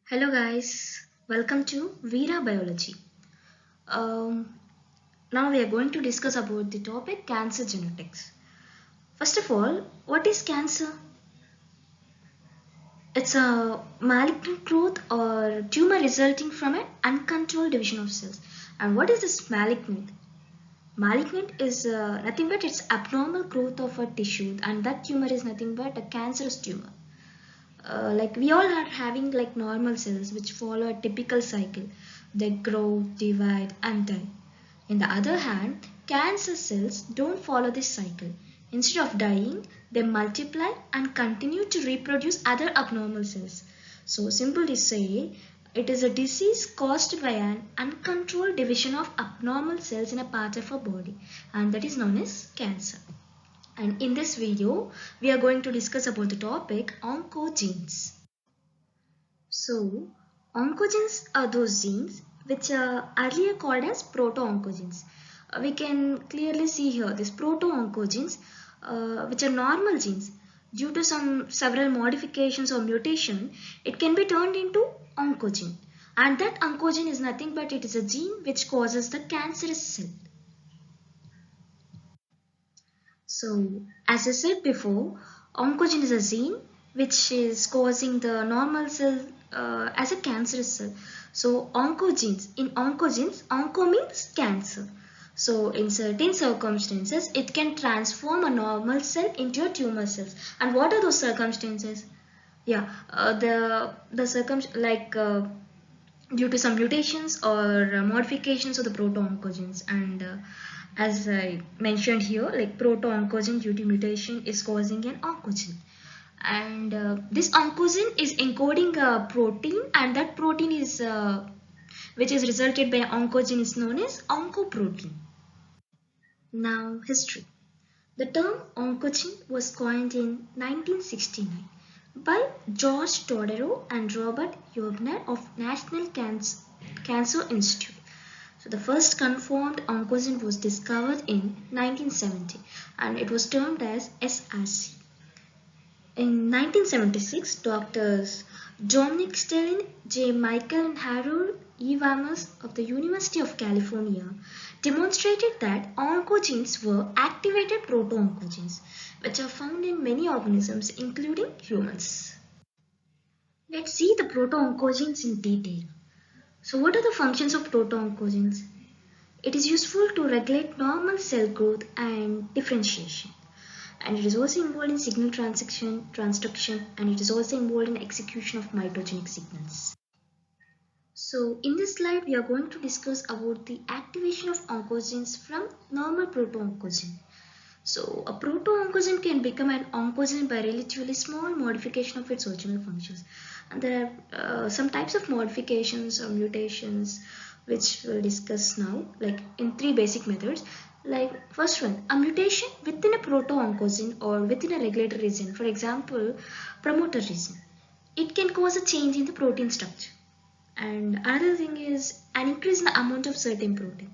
Hello guys, welcome to Vera Biology. Um, Now we are going to discuss about the topic cancer genetics. First of all, what is cancer? It's a malignant growth or tumor resulting from an uncontrolled division of cells. And what is this malignant? Malignant is nothing but its abnormal growth of a tissue, and that tumor is nothing but a cancerous tumor. Like we all are having like normal cells which follow a typical cycle. They grow, divide and die. In the other hand, cancer cells don't follow this cycle. Instead of dying, they multiply and continue to reproduce other abnormal cells. So simple to say, it is a disease caused by an uncontrolled division of abnormal cells in a part of our body, and that is known as cancer. And in this video, we are going to discuss about the topic oncogenes. So, oncogenes are those genes which are earlier called as proto-oncogenes. We can clearly see here these proto-oncogenes, which are normal genes. Due to some several modifications or mutation, it can be turned into oncogene. And that oncogene is nothing but it is a gene which causes the cancerous cell. So, as I said before, oncogene is a gene which is causing the normal cell as a cancerous cell. So, in oncogenes, onco means cancer. So, in certain circumstances, it can transform a normal cell into a tumor cells. And what are those circumstances? Yeah, due to some mutations or modifications of the proto-oncogenes, and as I mentioned here, like proto-oncogene due to mutation is causing an oncogene, and this oncogene is encoding a protein, and that protein is which is resulted by oncogene is known as oncoprotein. Now history. The term oncogene was coined in 1969 by George Todaro and Robert Yobner of National Cancer Institute. So the first confirmed oncogene was discovered in 1970 and it was termed as SRC. In 1976, doctors Dominic Sterling, J. Michael and Harold E. Wamos of the University of California demonstrated that oncogenes were activated proto-oncogenes, which are found in many organisms including humans. Let's see the proto-oncogenes in detail. So what are the functions of proto-oncogenes? It is useful to regulate normal cell growth and differentiation. And it is also involved in signal transduction, and it is also involved in execution of mitogenic signals. So in this slide we are going to discuss about the activation of oncogenes from normal proto-oncogene. So a proto-oncogene can become an oncogene by relatively small modification of its original functions. And there are some types of modifications or mutations which we'll discuss now, like in three basic methods. Like first one, a mutation within a proto-oncogene or within a regulatory region, for example, promoter region. It can cause a change in the protein structure. And another thing is an increase in the amount of certain protein.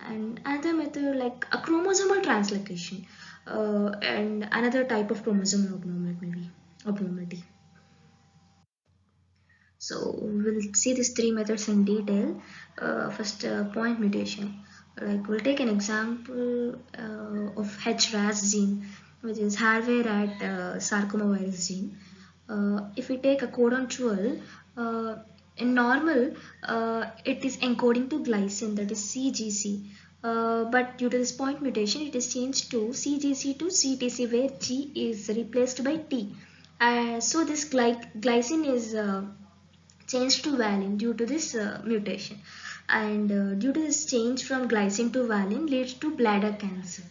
And another method like a chromosomal translocation and another type of chromosomal abnormality. So we'll see these three methods in detail. First, point mutation. Like we'll take an example of HRAS gene, which is Harvey rat sarcoma virus gene. If we take a codon 12, in normal, it is encoding to glycine, that is CGC. But due to this point mutation, it is changed to CGC to CTC, where G is replaced by T. So this glycine is changed to valine due to this mutation, and due to this change from glycine to valine leads to bladder cancer.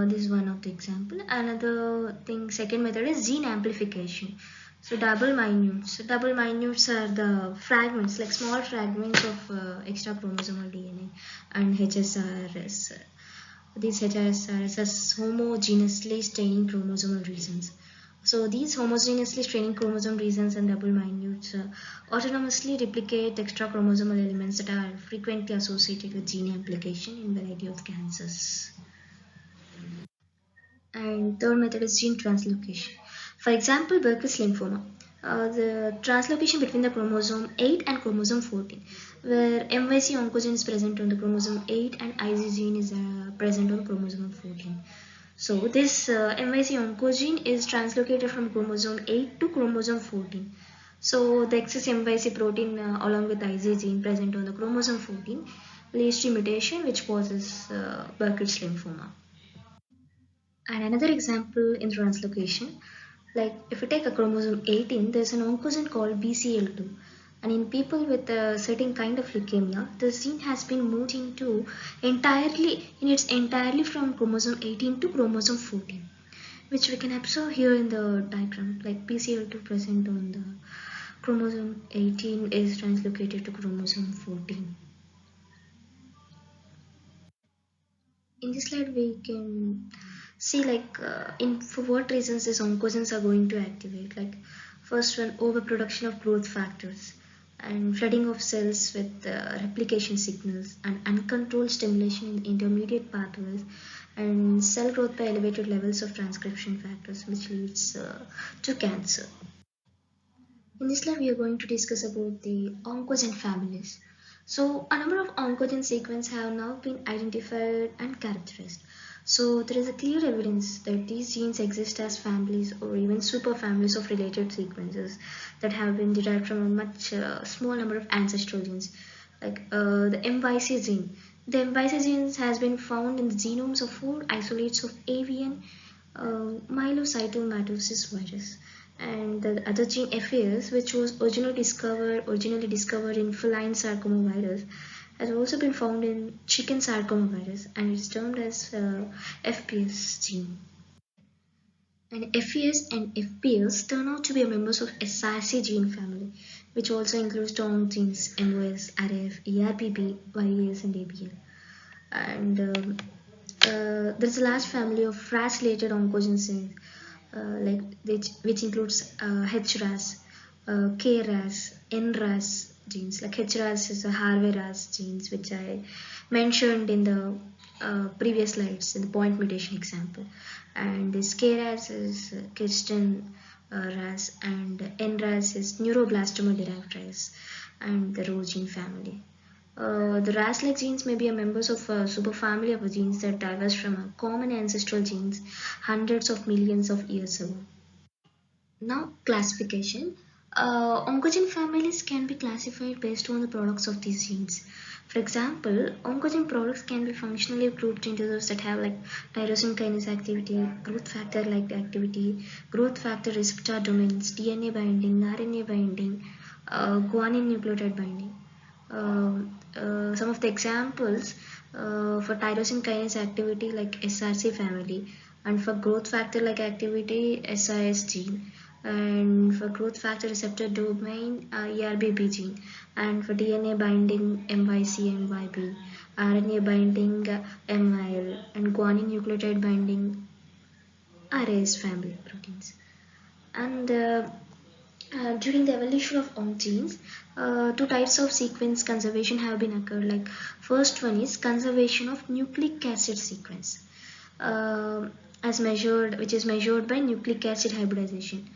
This is one of the example. Another thing, second method is gene amplification. So double minutes are the fragments, like small fragments of extra chromosomal DNA, and HSRS. These HSRS as homogeneously staining chromosomal regions. So these homogeneously staining chromosome regions and double minutes autonomously replicate extra chromosomal elements that are frequently associated with gene amplification in variety of cancers. And third method is gene translocation. For example, Burkitt's lymphoma. The translocation between the chromosome 8 and chromosome 14, where MYC oncogene is present on the chromosome 8 and IZ gene is present on chromosome 14. So this MYC oncogene is translocated from chromosome 8 to chromosome 14. So the excess MYC protein along with IZ gene present on the chromosome 14 leads to mutation which causes Burkitt's lymphoma. And another example in translocation, like if we take a chromosome 18, there's an oncogene called BCL2. And in people with a certain kind of leukemia, the gene has been moved entirely from chromosome 18 to chromosome 14, which we can observe here in the diagram. Like BCL2 present on the chromosome 18 is translocated to chromosome 14. In this slide we can see like in for what reasons these oncogenes are going to activate. Like first one, overproduction of growth factors and flooding of cells with replication signals and uncontrolled stimulation in intermediate pathways and cell growth by elevated levels of transcription factors, which leads to cancer. In this slide, we are going to discuss about the oncogene families. So, a number of oncogene sequences have now been identified and characterized. So, there is a clear evidence that these genes exist as families or even superfamilies of related sequences that have been derived from a much small number of ancestral genes, like the MYC gene. The MYC gene has been found in the genomes of 4 isolates of avian myelocytomatosis virus, and the other gene FAS, which was originally discovered in feline sarcomavirus, has also been found in chicken sarcomavirus and is termed as FPS gene. And FES and FPS turn out to be members of SRC gene family, which also includes TONG genes, MOS, RF, ERBB, YES, and ABL. And there's a large family of RAS-related oncogenes, like which includes HRAS, KRAS, NRAS genes. Like HRAS is a Harvey-RAS genes, which I mentioned in the previous slides in the point mutation example. And this KRAS is Kirsten RAS, and NRAS is neuroblastoma derived RAS, and the Rho gene family. The RAS-like genes may be members of a superfamily of genes that diverged from common ancestral genes hundreds of millions of years ago. Now, classification. Oncogene families can be classified based on the products of these genes. For example, oncogene products can be functionally grouped into those that have like tyrosine kinase activity, growth factor like activity, growth factor receptor domains, DNA binding, RNA binding, guanine nucleotide binding. Some of the examples for tyrosine kinase activity like SRC family, and for growth factor like activity SIS gene, and for growth factor receptor domain ERBB gene, and for DNA binding MYC MYB, RNA binding MIL, and guanine nucleotide binding RAS family proteins. And during the evolution of oncogenes, two types of sequence conservation have been occurred. Like first one is conservation of nucleic acid sequence, which is measured by nucleic acid hybridization.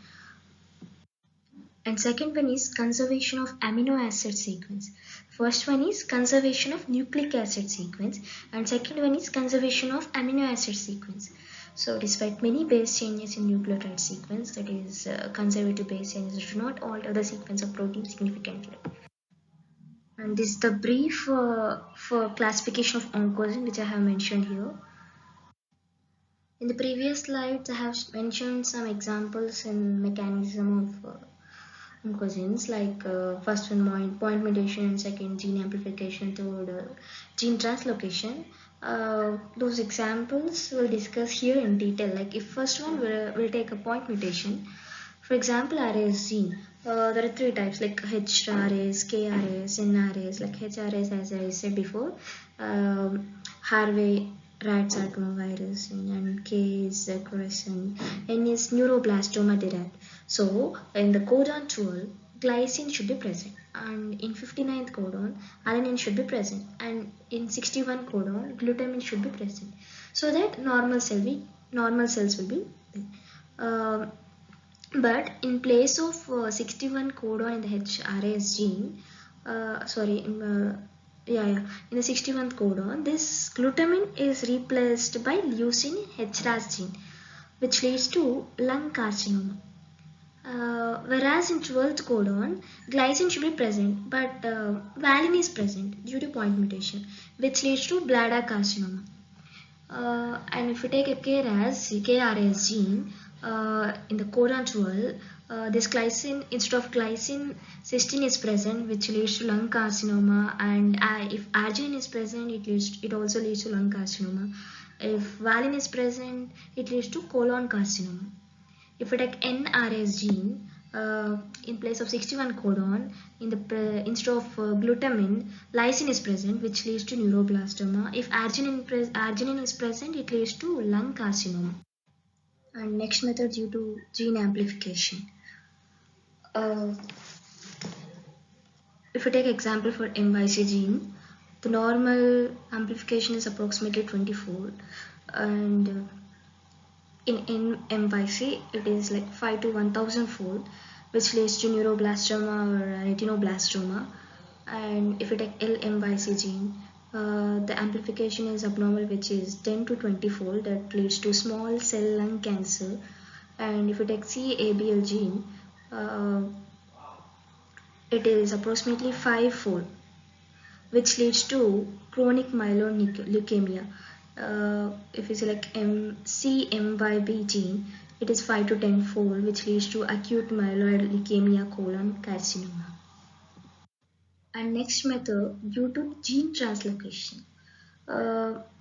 And second one is conservation of amino acid sequence. First one is conservation of nucleic acid sequence, and second one is conservation of amino acid sequence. So despite many base changes in nucleotide sequence, that is conservative base changes do not alter the sequence of protein significantly. And this is the brief for classification of oncogene which I have mentioned here. In the previous slides, I have mentioned some examples and mechanism of oncogenes, like first one point mutation, second gene amplification, third gene translocation. Those examples we'll discuss here in detail. Like if first one we'll take a point mutation, for example RAS gene. There are three types like HRAS, KRAS, NRAS. Like HRAS, as I said before, Harvey rat sarcomavirus, and K is crescent, N is neuroblastoma derived. So in the codon 12, glycine should be present, and in 59th codon, alanine should be present, and in 61 codon, glutamine should be present, so that normal cells will be there. But in place of 61 codon in the HRAS gene, sorry, in the 61th codon, this glutamine is replaced by leucine HRAS gene, which leads to lung carcinoma. Whereas in 12th codon, glycine should be present, but valine is present due to point mutation, which leads to bladder carcinoma. And if we take a KRAS gene in the codon 12, this glycine, instead of glycine, cysteine is present, which leads to lung carcinoma. And if arginine is present, it also leads to lung carcinoma. If valine is present, it leads to colon carcinoma. If we take NRS gene in place of 61 codon, instead of glutamine, lysine is present, which leads to neuroblastoma. If arginine is present, it leads to lung carcinoma. And next method, due to gene amplification. Uh, if we take example for MYC gene, the normal amplification is approximately 24, and in MYC it is like 5 to 1000 fold, which leads to neuroblastoma or retinoblastoma. And if we take LMYC gene, the amplification is abnormal, which is 10 to 20 fold, that leads to small cell lung cancer. And if we take CABL gene, it is approximately 5 fold, which leads to chronic myeloid leukemia. If you select CMYB gene, it is 5 to 10 fold, which leads to acute myeloid leukemia colon carcinoma. And next method, due to gene translocation.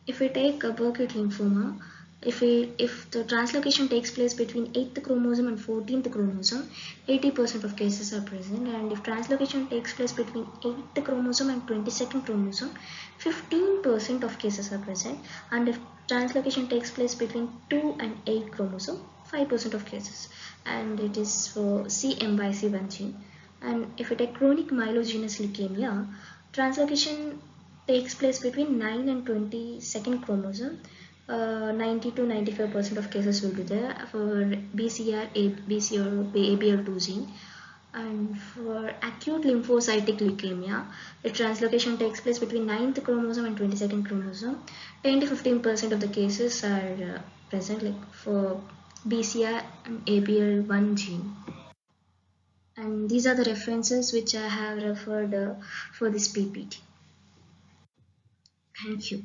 If we take a Burkitt lymphoma, if the translocation takes place between 8th chromosome and 14th chromosome, 80% of cases are present. And if translocation takes place between 8th chromosome and 22nd chromosome, 15% of cases are present. And if translocation takes place between 2 and 8 chromosome, 5% of cases. And it is for CMYC1 gene. And if we take chronic myelogenous leukemia, translocation takes place between 9 and 22nd chromosome. 90 to 95% of cases will be there for BCR-ABL2 gene. And for acute lymphocytic leukemia, the translocation takes place between 9th chromosome and 22nd chromosome. 10 to 15% of the cases are present, like for BCR and ABL1 gene. And these are the references which I have referred for this PPT. Thank you.